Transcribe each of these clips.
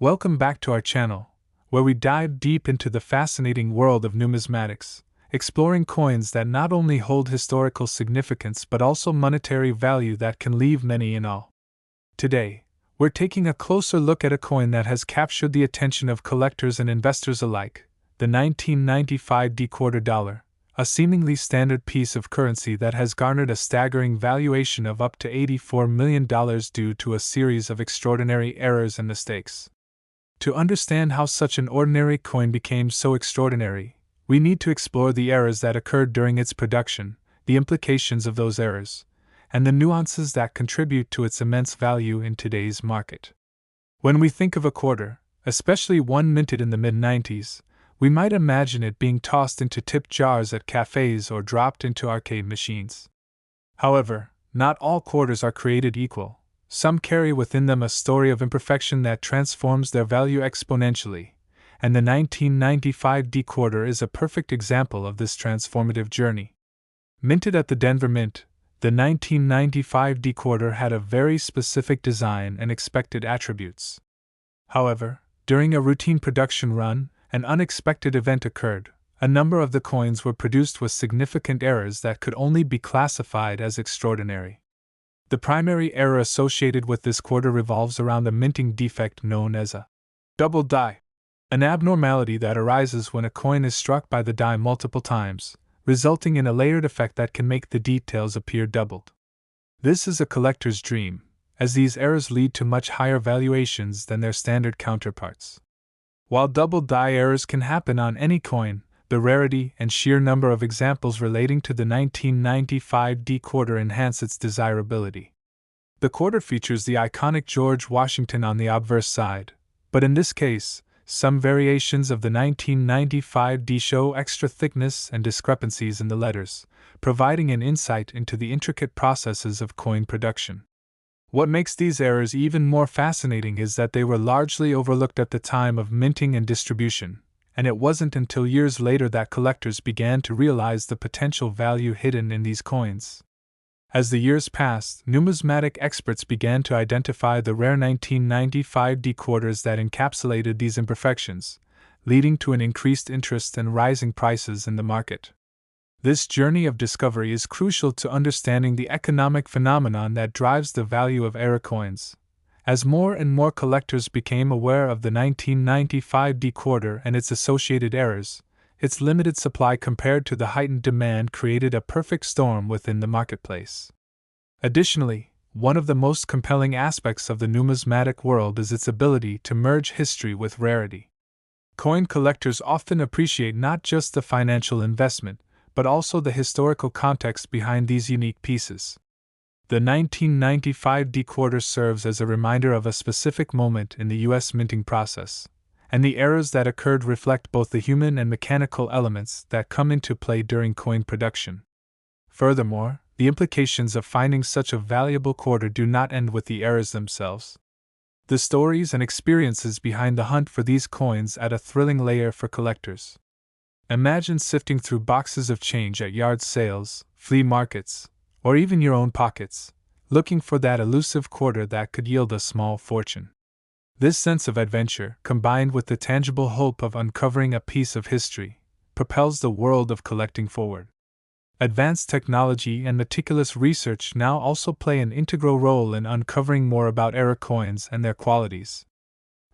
Welcome back to our channel, where we dive deep into the fascinating world of numismatics, exploring coins that not only hold historical significance but also monetary value that can leave many in awe. Today, we're taking a closer look at a coin that has captured the attention of collectors and investors alike, the 1995 quarter dollar, a seemingly standard piece of currency that has garnered a staggering valuation of up to $84 million due to a series of extraordinary errors and mistakes. To understand how such an ordinary coin became so extraordinary, we need to explore the errors that occurred during its production, the implications of those errors, and the nuances that contribute to its immense value in today's market. When we think of a quarter, especially one minted in the mid-90s, we might imagine it being tossed into tip jars at cafes or dropped into arcade machines. However, not all quarters are created equal. Some carry within them a story of imperfection that transforms their value exponentially, and the 1995 quarter is a perfect example of this transformative journey. Minted at the Denver Mint, the 1995 quarter had a very specific design and expected attributes. However, during a routine production run, an unexpected event occurred. A number of the coins were produced with significant errors that could only be classified as extraordinary. The primary error associated with this quarter revolves around a minting defect known as a double die, an abnormality that arises when a coin is struck by the die multiple times, resulting in a layered effect that can make the details appear doubled. This is a collector's dream, as these errors lead to much higher valuations than their standard counterparts. While double die errors can happen on any coin, the rarity and sheer number of examples relating to the 1995 quarter enhance its desirability. The quarter features the iconic George Washington on the obverse side, but in this case, some variations of the 1995 show extra thickness and discrepancies in the letters, providing an insight into the intricate processes of coin production. What makes these errors even more fascinating is that they were largely overlooked at the time of minting and distribution, and it wasn't until years later that collectors began to realize the potential value hidden in these coins. As the years passed, numismatic experts began to identify the rare 1995 quarters that encapsulated these imperfections, leading to an increased interest and rising prices in the market. This journey of discovery is crucial to understanding the economic phenomenon that drives the value of error coins. As more and more collectors became aware of the 1995 quarter and its associated errors, its limited supply compared to the heightened demand created a perfect storm within the marketplace. Additionally, one of the most compelling aspects of the numismatic world is its ability to merge history with rarity. Coin collectors often appreciate not just the financial investment, but also the historical context behind these unique pieces. The 1995 quarter serves as a reminder of a specific moment in the U.S. minting process, and the errors that occurred reflect both the human and mechanical elements that come into play during coin production. Furthermore, the implications of finding such a valuable quarter do not end with the errors themselves. The stories and experiences behind the hunt for these coins add a thrilling layer for collectors. Imagine sifting through boxes of change at yard sales, flea markets, or even your own pockets, looking for that elusive quarter that could yield a small fortune. This sense of adventure, combined with the tangible hope of uncovering a piece of history, propels the world of collecting forward. Advanced technology and meticulous research now also play an integral role in uncovering more about error coins and their qualities.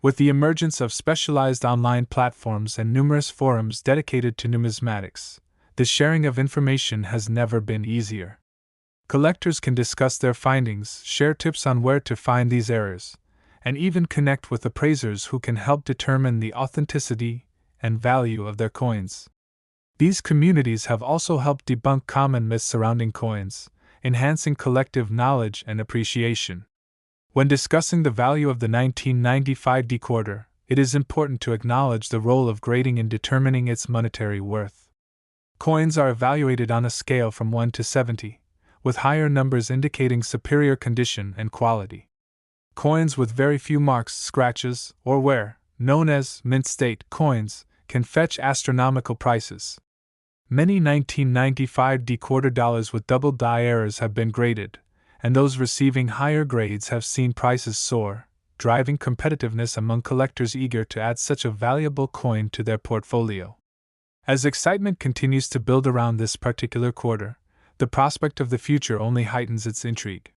With the emergence of specialized online platforms and numerous forums dedicated to numismatics, the sharing of information has never been easier. Collectors can discuss their findings, share tips on where to find these errors, and even connect with appraisers who can help determine the authenticity and value of their coins. These communities have also helped debunk common myths surrounding coins, enhancing collective knowledge and appreciation. When discussing the value of the 1995 quarter, it is important to acknowledge the role of grading in determining its monetary worth. Coins are evaluated on a scale from 1 to 70, with higher numbers indicating superior condition and quality. Coins with very few marks, scratches, or wear, known as mint state coins, can fetch astronomical prices. Many 1995 quarter dollars with double die errors have been graded, and those receiving higher grades have seen prices soar, driving competitiveness among collectors eager to add such a valuable coin to their portfolio. As excitement continues to build around this particular quarter, the prospect of the future only heightens its intrigue.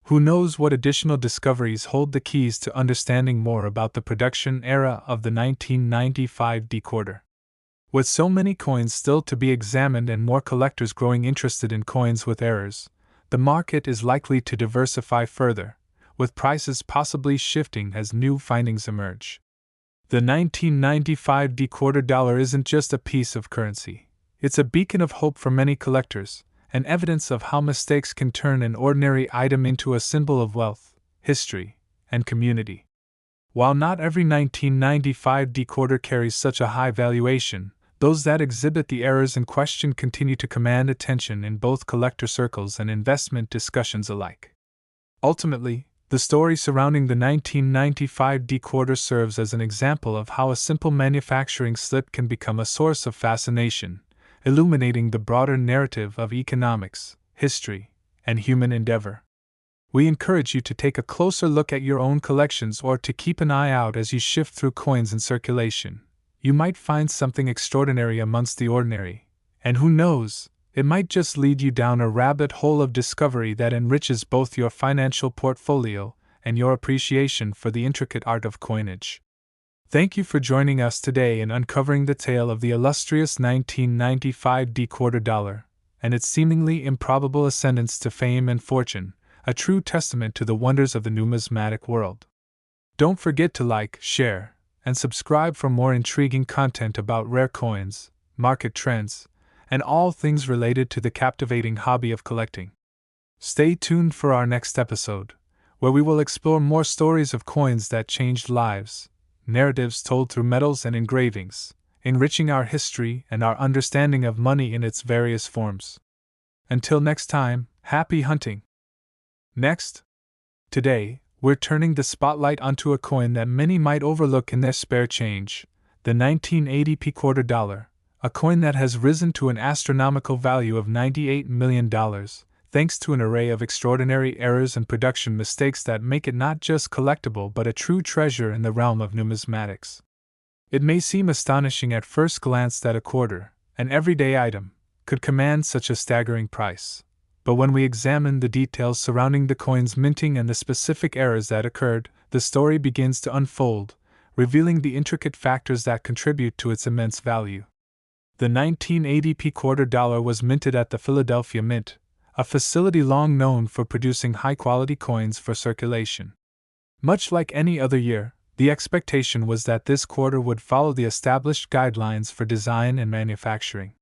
Who knows what additional discoveries hold the keys to understanding more about the production era of the 1995 D quarter? With so many coins still to be examined and more collectors growing interested in coins with errors, the market is likely to diversify further, with prices possibly shifting as new findings emerge. The 1995 D quarter dollar isn't just a piece of currency, it's a beacon of hope for many collectors, and evidence of how mistakes can turn an ordinary item into a symbol of wealth, history, and community. While not every 1995 D quarter carries such a high valuation, those that exhibit the errors in question continue to command attention in both collector circles and investment discussions alike. Ultimately, the story surrounding the 1995 D quarter serves as an example of how a simple manufacturing slip can become a source of fascination, illuminating the broader narrative of economics, history, and human endeavor. We encourage you to take a closer look at your own collections or to keep an eye out as you shift through coins in circulation. You might find something extraordinary amongst the ordinary, and who knows, it might just lead you down a rabbit hole of discovery that enriches both your financial portfolio and your appreciation for the intricate art of coinage. Thank you for joining us today in uncovering the tale of the illustrious 1995 D quarter dollar and its seemingly improbable ascendance to fame and fortune, a true testament to the wonders of the numismatic world. Don't forget to like, share, and subscribe for more intriguing content about rare coins, market trends, and all things related to the captivating hobby of collecting. Stay tuned for our next episode, where we will explore more stories of coins that changed lives, narratives told through metals and engravings, enriching our history and our understanding of money in its various forms. Until next time, happy hunting! Next, today, we're turning the spotlight onto a coin that many might overlook in their spare change, the 1980 P quarter dollar, a coin that has risen to an astronomical value of $98 million, thanks to an array of extraordinary errors and production mistakes that make it not just collectible but a true treasure in the realm of numismatics. It may seem astonishing at first glance that a quarter, an everyday item, could command such a staggering price. But when we examine the details surrounding the coin's minting and the specific errors that occurred, the story begins to unfold, revealing the intricate factors that contribute to its immense value. The 1980 P quarter dollar was minted at the Philadelphia Mint, a facility long known for producing high-quality coins for circulation. Much like any other year, the expectation was that this quarter would follow the established guidelines for design and manufacturing.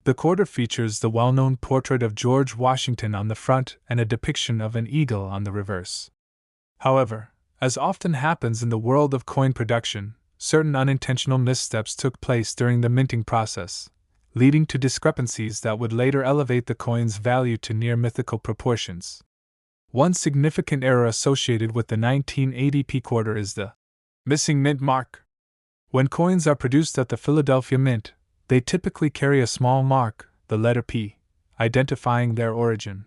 The quarter features the well-known portrait of George Washington on the front and a depiction of an eagle on the reverse. However, as often happens in the world of coin production, certain unintentional missteps took place during the minting process, leading to discrepancies that would later elevate the coin's value to near mythical proportions. One significant error associated with the 1980 P quarter is the missing mint mark. When coins are produced at the Philadelphia Mint, they typically carry a small mark, the letter P, identifying their origin.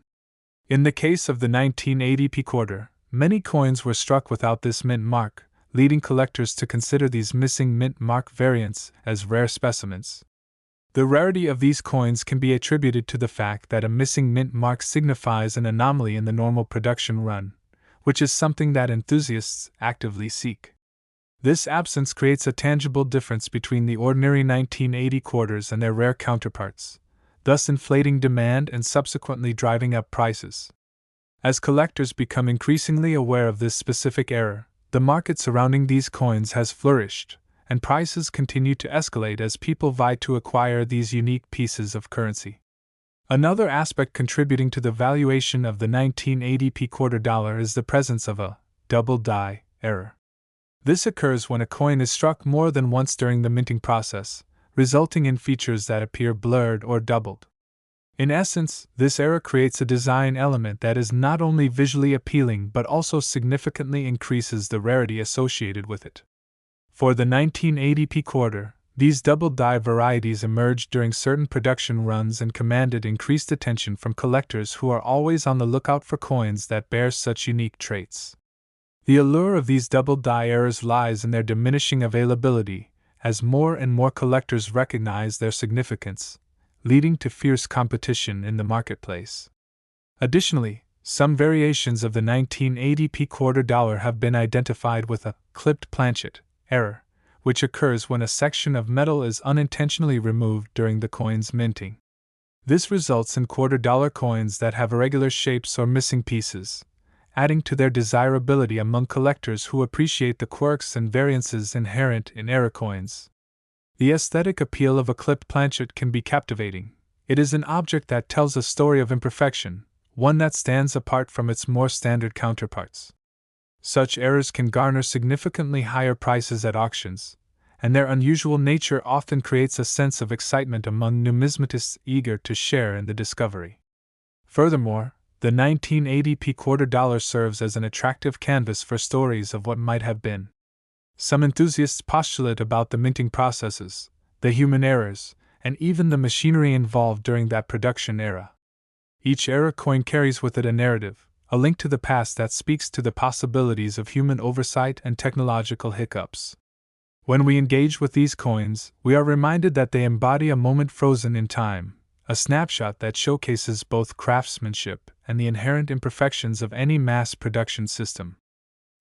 In the case of the 1980 P quarter, many coins were struck without this mint mark, leading collectors to consider these missing mint mark variants as rare specimens. The rarity of these coins can be attributed to the fact that a missing mint mark signifies an anomaly in the normal production run, which is something that enthusiasts actively seek. This absence creates a tangible difference between the ordinary 1980 quarters and their rare counterparts, thus inflating demand and subsequently driving up prices. As collectors become increasingly aware of this specific error, the market surrounding these coins has flourished, and prices continue to escalate as people vie to acquire these unique pieces of currency. Another aspect contributing to the valuation of the 1980 P quarter dollar is the presence of a double die error. This occurs when a coin is struck more than once during the minting process, resulting in features that appear blurred or doubled. In essence, this error creates a design element that is not only visually appealing but also significantly increases the rarity associated with it. For the 1980 P quarter, these double die varieties emerged during certain production runs and commanded increased attention from collectors who are always on the lookout for coins that bear such unique traits. The allure of these double-die errors lies in their diminishing availability, as more and more collectors recognize their significance, leading to fierce competition in the marketplace. Additionally, some variations of the 1980p quarter dollar have been identified with a clipped planchet error, which occurs when a section of metal is unintentionally removed during the coin's minting. This results in quarter dollar coins that have irregular shapes or missing pieces, adding to their desirability among collectors who appreciate the quirks and variances inherent in error coins. The aesthetic appeal of a clipped planchet can be captivating. It is an object that tells a story of imperfection, one that stands apart from its more standard counterparts. Such errors can garner significantly higher prices at auctions, and their unusual nature often creates a sense of excitement among numismatists eager to share in the discovery. Furthermore, the 1980p quarter dollar serves as an attractive canvas for stories of what might have been. Some enthusiasts postulate about the minting processes, the human errors, and even the machinery involved during that production era. Each error coin carries with it a narrative, a link to the past that speaks to the possibilities of human oversight and technological hiccups. When we engage with these coins, we are reminded that they embody a moment frozen in time, a snapshot that showcases both craftsmanship and the inherent imperfections of any mass production system.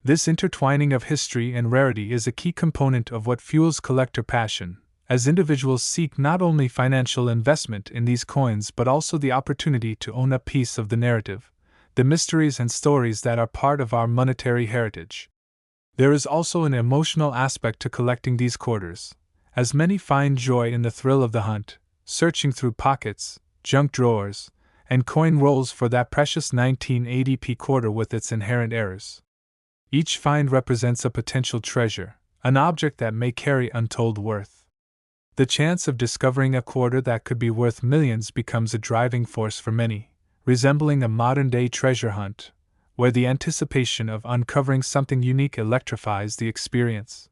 This intertwining of history and rarity is a key component of what fuels collector passion, as individuals seek not only financial investment in these coins but also the opportunity to own a piece of the narrative, the mysteries and stories that are part of our monetary heritage. There is also an emotional aspect to collecting these quarters, as many find joy in the thrill of the hunt, searching through pockets, junk drawers, and coin rolls for that precious 1980p quarter with its inherent errors. Each find represents a potential treasure, an object that may carry untold worth. The chance of discovering a quarter that could be worth millions becomes a driving force for many, resembling a modern-day treasure hunt, where the anticipation of uncovering something unique electrifies the experience.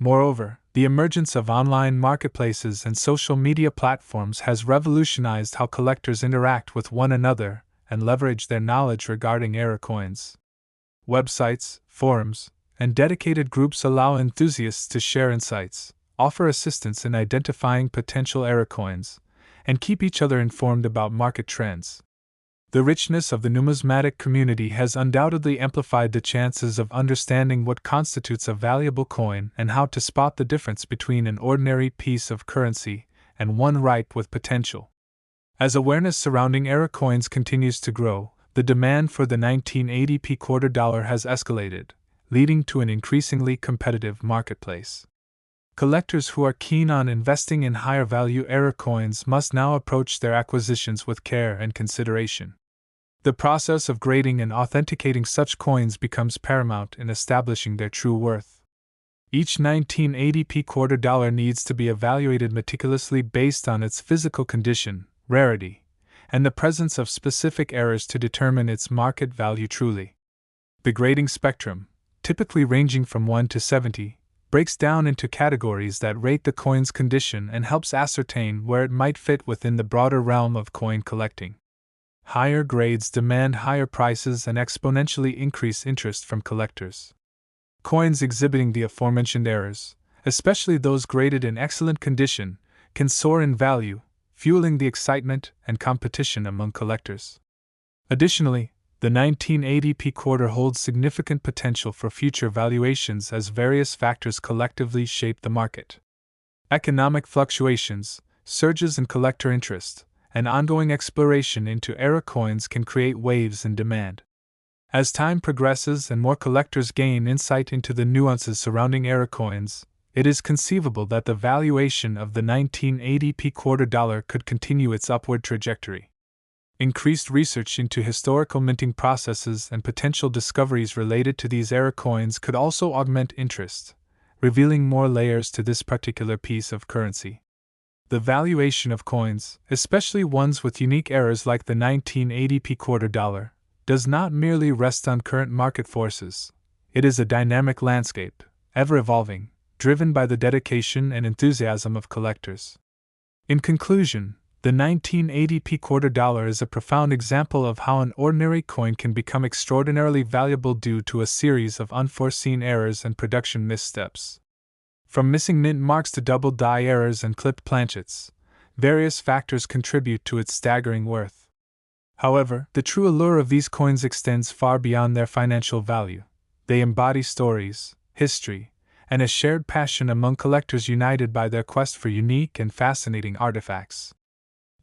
Moreover, the emergence of online marketplaces and social media platforms has revolutionized how collectors interact with one another and leverage their knowledge regarding error coins. Websites, forums, and dedicated groups allow enthusiasts to share insights, offer assistance in identifying potential error coins, and keep each other informed about market trends. The richness of the numismatic community has undoubtedly amplified the chances of understanding what constitutes a valuable coin and how to spot the difference between an ordinary piece of currency and one ripe with potential. As awareness surrounding error coins continues to grow, the demand for the 1980p quarter dollar has escalated, leading to an increasingly competitive marketplace. Collectors who are keen on investing in higher value error coins must now approach their acquisitions with care and consideration. The process of grading and authenticating such coins becomes paramount in establishing their true worth. Each 1980p quarter dollar needs to be evaluated meticulously based on its physical condition, rarity, and the presence of specific errors to determine its market value truly. The grading spectrum, typically ranging from 1 to 70, breaks down into categories that rate the coin's condition and helps ascertain where it might fit within the broader realm of coin collecting. Higher grades demand higher prices and exponentially increase interest from collectors. Coins exhibiting the aforementioned errors, especially those graded in excellent condition, can soar in value, fueling the excitement and competition among collectors. Additionally, the 1980p quarter holds significant potential for future valuations as various factors collectively shape the market. Economic fluctuations, surges in collector interest, and ongoing exploration into error coins can create waves in demand. As time progresses and more collectors gain insight into the nuances surrounding error coins, it is conceivable that the valuation of the 1980p quarter dollar could continue its upward trajectory. Increased research into historical minting processes and potential discoveries related to these error coins could also augment interest, revealing more layers to this particular piece of currency. The valuation of coins, especially ones with unique errors like the 1980p quarter dollar, does not merely rest on current market forces. It is a dynamic landscape, ever evolving, driven by the dedication and enthusiasm of collectors. In conclusion, the The 1980p quarter dollar is a profound example of how an ordinary coin can become extraordinarily valuable due to a series of unforeseen errors and production missteps. From missing mint marks to double die errors and clipped planchets, various factors contribute to its staggering worth. However, the true allure of these coins extends far beyond their financial value. They embody stories, history, and a shared passion among collectors united by their quest for unique and fascinating artifacts.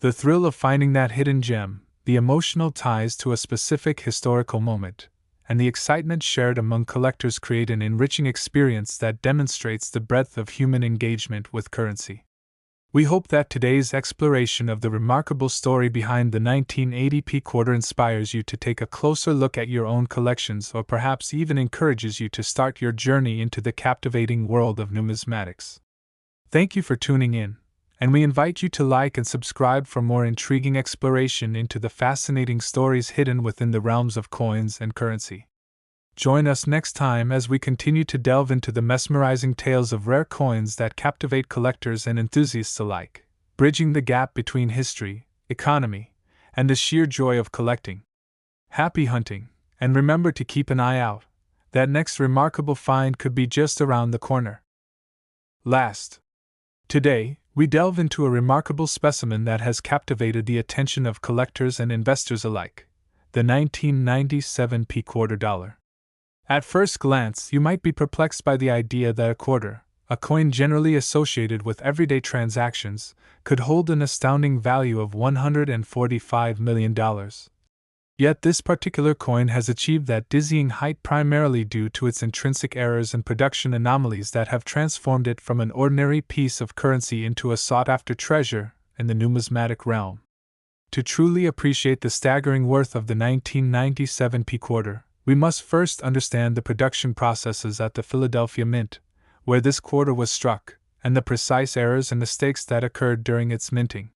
The thrill of finding that hidden gem, the emotional ties to a specific historical moment, and the excitement shared among collectors create an enriching experience that demonstrates the breadth of human engagement with currency. We hope that today's exploration of the remarkable story behind the 1980p quarter inspires you to take a closer look at your own collections or perhaps even encourages you to start your journey into the captivating world of numismatics. Thank you for tuning in, and we invite you to like and subscribe for more intriguing exploration into the fascinating stories hidden within the realms of coins and currency. Join us next time as we continue to delve into the mesmerizing tales of rare coins that captivate collectors and enthusiasts alike, bridging the gap between history, economy, and the sheer joy of collecting. Happy hunting, and remember to keep an eye out. That next remarkable find could be just around the corner. Last. Today, we delve into a remarkable specimen that has captivated the attention of collectors and investors alike, the 1997p quarter dollar. At first glance, you might be perplexed by the idea that a quarter, a coin generally associated with everyday transactions, could hold an astounding value of $145 million. Yet this particular coin has achieved that dizzying height primarily due to its intrinsic errors and production anomalies that have transformed it from an ordinary piece of currency into a sought-after treasure in the numismatic realm. To truly appreciate the staggering worth of the 1997p quarter, we must first understand the production processes at the Philadelphia Mint, where this quarter was struck, and the precise errors and mistakes that occurred during its minting.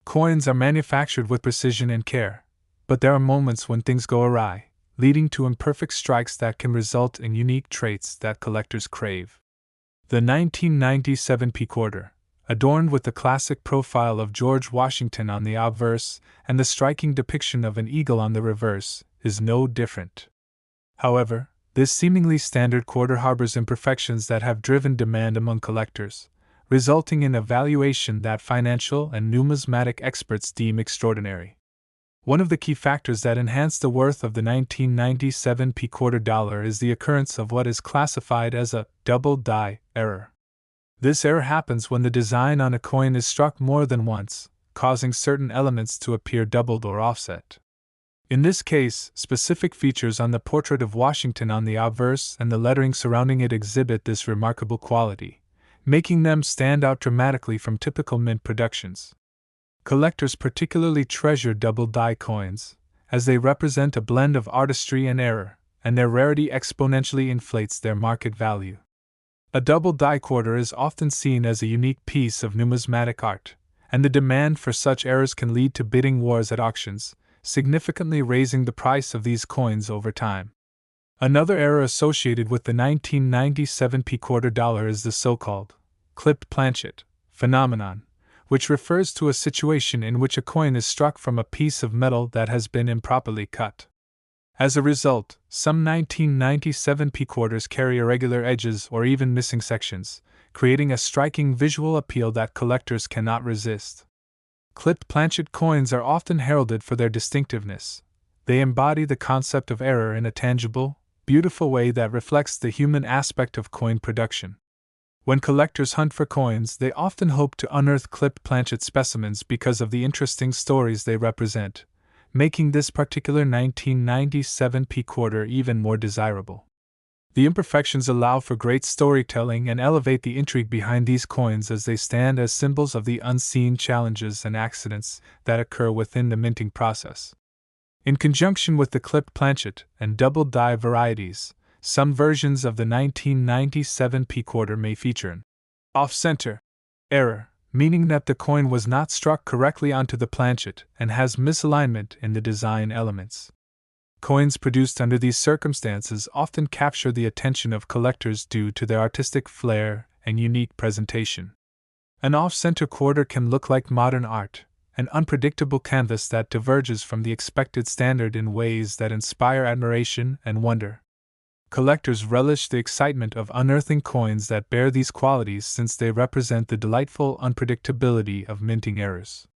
Coins are manufactured with precision and care, but there are moments when things go awry, leading to imperfect strikes that can result in unique traits that collectors crave. The 1997p quarter, adorned with the classic profile of George Washington on the obverse and the striking depiction of an eagle on the reverse, is no different. However, this seemingly standard quarter harbors imperfections that have driven demand among collectors, resulting in a valuation that financial and numismatic experts deem extraordinary. One of the key factors that enhance the worth of the 1997p quarter dollar is the occurrence of what is classified as a double die error. This error happens when the design on a coin is struck more than once, causing certain elements to appear doubled or offset. In this case, specific features on the portrait of Washington on the obverse and the lettering surrounding it exhibit this remarkable quality, making them stand out dramatically from typical mint productions. Collectors particularly treasure double die coins, as they represent a blend of artistry and error, and their rarity exponentially inflates their market value. A double die quarter is often seen as a unique piece of numismatic art, and the demand for such errors can lead to bidding wars at auctions, significantly raising the price of these coins over time. Another error associated with the 1997p quarter dollar is the so-called clipped planchet phenomenon, which refers to a situation in which a coin is struck from a piece of metal that has been improperly cut. As a result, some 1997p quarters carry irregular edges or even missing sections, creating a striking visual appeal that collectors cannot resist. Clipped planchet coins are often heralded for their distinctiveness. They embody the concept of error in a tangible, beautiful way that reflects the human aspect of coin production. When collectors hunt for coins, they often hope to unearth clipped planchet specimens because of the interesting stories they represent, making this particular 1997p quarter even more desirable. The imperfections allow for great storytelling and elevate the intrigue behind these coins as they stand as symbols of the unseen challenges and accidents that occur within the minting process. In conjunction with the clipped planchet and double die varieties, some versions of the 1997p quarter may feature an off-center error, meaning that the coin was not struck correctly onto the planchet and has misalignment in the design elements. Coins produced under these circumstances often capture the attention of collectors due to their artistic flair and unique presentation. An off-center quarter can look like modern art, an unpredictable canvas that diverges from the expected standard in ways that inspire admiration and wonder. Collectors relish the excitement of unearthing coins that bear these qualities since they represent the delightful unpredictability of minting errors.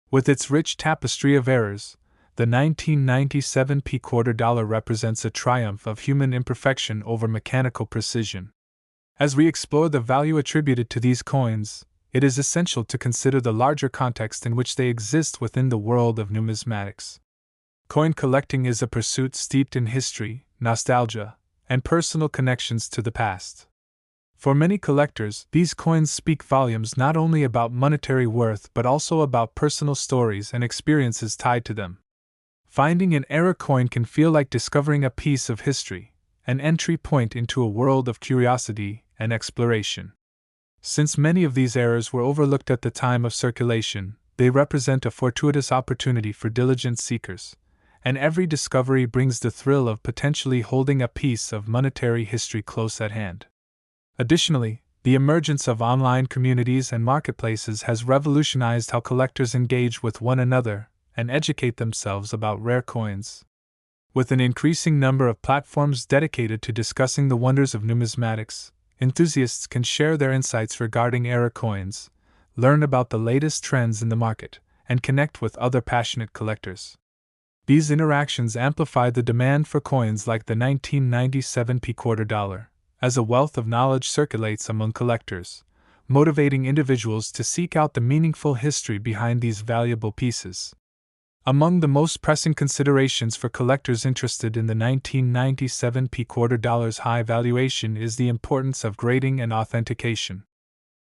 With its rich tapestry of errors, the 1997 quarter dollar represents a triumph of human imperfection over mechanical precision. As we explore the value attributed to these coins, it is essential to consider the larger context in which they exist within the world of numismatics. Coin collecting is a pursuit steeped in history, nostalgia, and personal connections to the past. For many collectors, these coins speak volumes not only about monetary worth but also about personal stories and experiences tied to them. Finding an error coin can feel like discovering a piece of history, an entry point into a world of curiosity and exploration. Since many of these errors were overlooked at the time of circulation, they represent a fortuitous opportunity for diligent seekers, and every discovery brings the thrill of potentially holding a piece of monetary history close at hand. Additionally, the emergence of online communities and marketplaces has revolutionized how collectors engage with one another and educate themselves about rare coins. With an increasing number of platforms dedicated to discussing the wonders of numismatics, enthusiasts can share their insights regarding error coins, learn about the latest trends in the market, and connect with other passionate collectors. These interactions amplify the demand for coins like the 1997 quarter dollar, as a wealth of knowledge circulates among collectors, motivating individuals to seek out the meaningful history behind these valuable pieces. Among the most pressing considerations for collectors interested in the 1997 quarter dollar's high valuation is the importance of grading and authentication.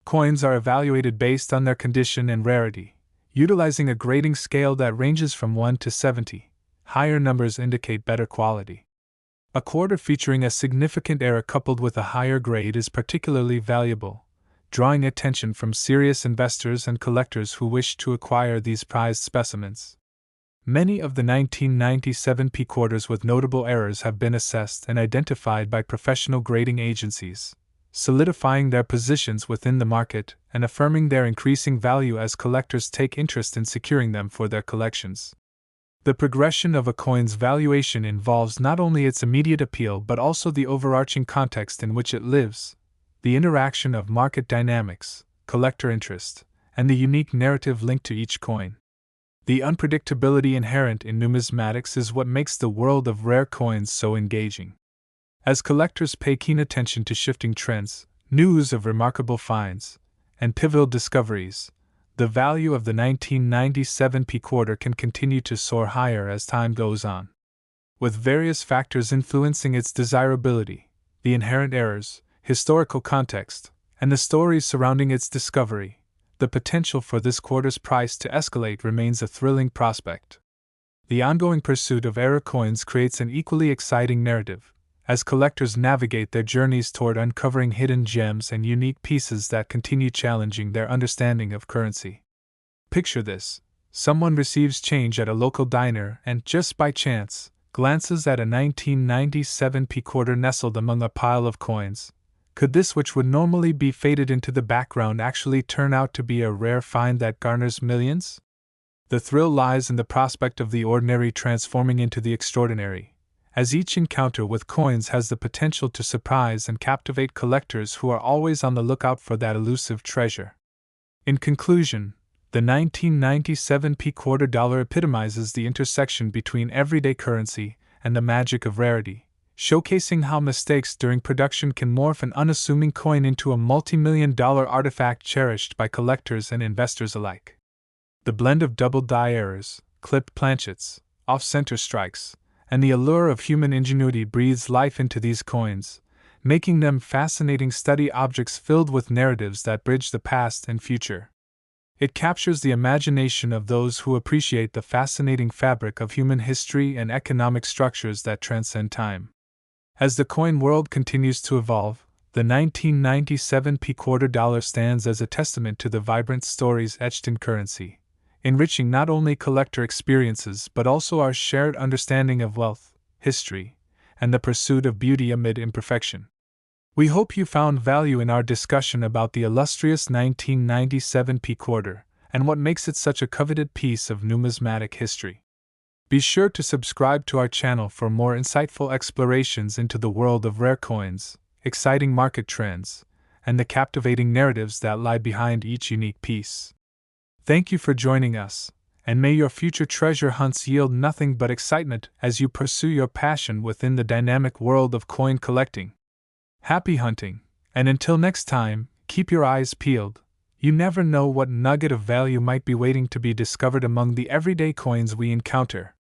Coins are evaluated based on their condition and rarity, utilizing a grading scale that ranges from 1 to 70. Higher numbers indicate better quality. A quarter featuring a significant error coupled with a higher grade is particularly valuable, drawing attention from serious investors and collectors who wish to acquire these prized specimens. Many of the 1997 quarters with notable errors have been assessed and identified by professional grading agencies, solidifying their positions within the market and affirming their increasing value as collectors take interest in securing them for their collections. The progression of a coin's valuation involves not only its immediate appeal but also the overarching context in which it lives, the interaction of market dynamics, collector interest, and the unique narrative linked to each coin. The unpredictability inherent in numismatics is what makes the world of rare coins so engaging. As collectors pay keen attention to shifting trends, news of remarkable finds, and pivotal discoveries, the value of the 1997 quarter can continue to soar higher as time goes on. With various factors influencing its desirability, the inherent errors, historical context, and the stories surrounding its discovery, the potential for this quarter's price to escalate remains a thrilling prospect. The ongoing pursuit of error coins creates an equally exciting narrative, as collectors navigate their journeys toward uncovering hidden gems and unique pieces that continue challenging their understanding of currency. Picture this: someone receives change at a local diner and, just by chance, glances at a 1997 quarter nestled among a pile of coins. Could this, which would normally be faded into the background, actually turn out to be a rare find that garners millions? The thrill lies in the prospect of the ordinary transforming into the extraordinary, as each encounter with coins has the potential to surprise and captivate collectors who are always on the lookout for that elusive treasure. In conclusion, the 1997 quarter dollar epitomizes the intersection between everyday currency and the magic of rarity, showcasing how mistakes during production can morph an unassuming coin into a multi-million-dollar artifact cherished by collectors and investors alike. The blend of double die errors, clipped planchets, off-center strikes, and the allure of human ingenuity breathes life into these coins, making them fascinating study objects filled with narratives that bridge the past and future. It captures the imagination of those who appreciate the fascinating fabric of human history and economic structures that transcend time. As the coin world continues to evolve, the 1997 quarter dollar stands as a testament to the vibrant stories etched in currency, enriching not only collector experiences but also our shared understanding of wealth, history, and the pursuit of beauty amid imperfection. We hope you found value in our discussion about the illustrious 1997 quarter, and what makes it such a coveted piece of numismatic history. Be sure to subscribe to our channel for more insightful explorations into the world of rare coins, exciting market trends, and the captivating narratives that lie behind each unique piece. Thank you for joining us, and may your future treasure hunts yield nothing but excitement as you pursue your passion within the dynamic world of coin collecting. Happy hunting, and until next time, keep your eyes peeled. You never know what nugget of value might be waiting to be discovered among the everyday coins we encounter.